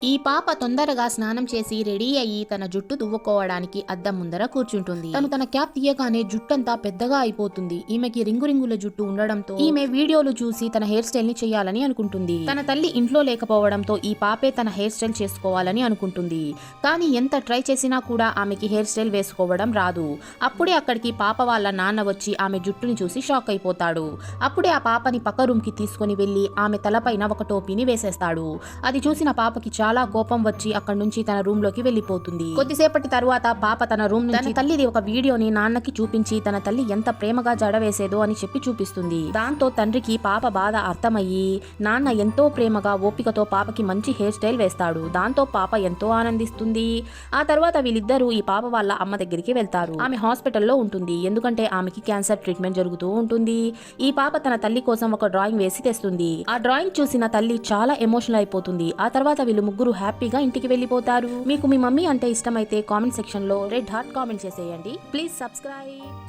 ఈ పాప తొందరగా స్నానం చేసి రెడీ అయ్యి తన జుట్టు దువ్వుకోవడానికి అద్దం ముందర కూర్చుంటుంది. తన క్యాప్ తీయగానే జుట్టంతా పెద్దగా అయిపోతుంది. ఈమెకి రింగు రింగుల జుట్టు ఉండడంతో ఈమె వీడియోలు చూసి తన హెయిర్ స్టైల్ ని చేయాలని అనుకుంటుంది. తన తల్లి ఇంట్లో లేకపోవడంతో ఈ పాపే తన హెయిర్ స్టైల్ చేసుకోవాలని అనుకుంటుంది. కానీ ఎంత ట్రై చేసినా కూడా ఆమెకి హెయిర్ స్టైల్ వేసుకోవడం రాదు. అప్పుడే అక్కడికి పాప వాళ్ళ నాన్న వచ్చి ఆమె జుట్టుని చూసి షాక్ అయిపోతాడు. అప్పుడే ఆ పాపని పక్క రూమ్ కి తీసుకుని వెళ్లి ఆమె తలపైన ఒక టోపీని వేసేస్తాడు. అది చూసిన పాపకి చాలా కోపం వచ్చి అక్కడి నుంచి తన రూమ్ లోకి వెళ్లిపోతుంది. కొద్దిసేపటి తరువాత పాప తన రూమ్ నుంచి తల్లిది ఒక వీడియోని నాన్నకి చూపించి తన తల్లి ఎంత ప్రేమగా జడ వేసేదో అని చెప్పి చూపిస్తుంది. దాంతో తండ్రికి పాప బాధ అర్థమయ్యి నాన్న ఎంతో ప్రేమగా ఓపికతో పాపకి మంచి హెయిర్ స్టైల్ వేస్తాడు. దాంతో పాప ఎంతో ఆనందిస్తుంది. ఆ తర్వాత వీళ్ళిద్దరూ ఈ పాప వాళ్ళ అమ్మ దగ్గరికి వెళ్తారు. ఆమె హాస్పిటల్లో ఉంటుంది. ఎందుకంటే ఆమెకి క్యాన్సర్ ట్రీట్మెంట్ జరుగుతూ ఉంటుంది. ఈ పాప తన తల్లి కోసం ఒక డ్రాయింగ్ వేసి తెస్తుంది. ఆ డ్రాయింగ్ చూసిన తల్లి చాలా ఎమోషనల్ అయిపోతుంది. ఆ తర్వాత వీళ్ళు ముగ్గురు హ్యాపీగా ఇంటికి వెళ్ళిపోతారు. మీకు మీ మమ్మీ అంటే ఇష్టమైతే కామెంట్ సెక్షన్ లో రెడ్ హార్ట్ కామెంట్ చేసేయండి. Please subscribe.